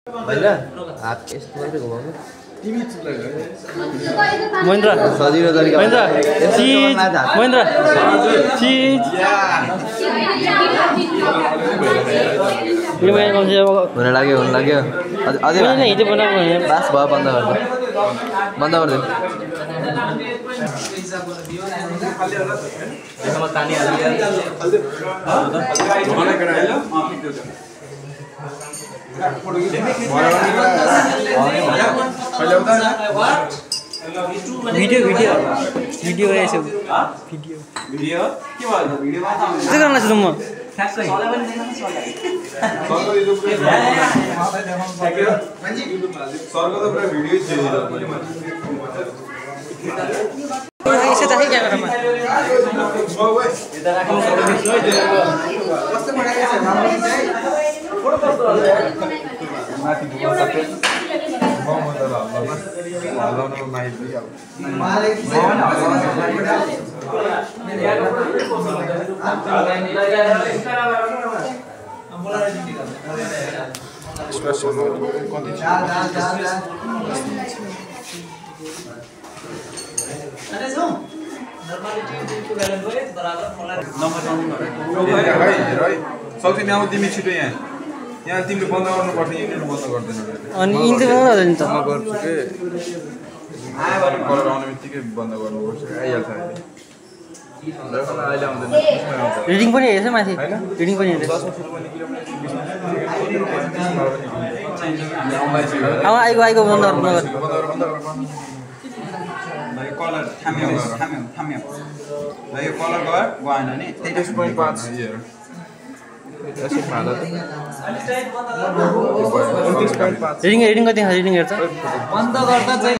भइरा हात यस्तो मात्रै घुमाउनु महेन्द्र सजिलो तरिका महेन्द्र चीज हुन लाग्यो अझै हिजो बनाएको बास भयो बन्द गरिदिनु भिडियो यसो भिडियो के भयो भिडियोमा गर्न लाग्छ म यसो त क्यामेरामा तिमी छिटो यहाँ तिमीले बन्द गर्नुपर्छ यिनीहरू बन्द गर्दैन अनि इन्टे बनाउँदा नि त म गर्छु के कलर आउने बित्तिकै बन्द गर्नुपर्छ आइहाल्छ अहिले आउँदैन रिडिङ पनि हेर्छ माथि रिडिङ पनि हेर्छ अब आइगो बन्द कलर थाम्यो यो कलर गएन नि 23.5 रिडिङ कति रिडिङ हेर्छ बन्द गर्दा चाहिँ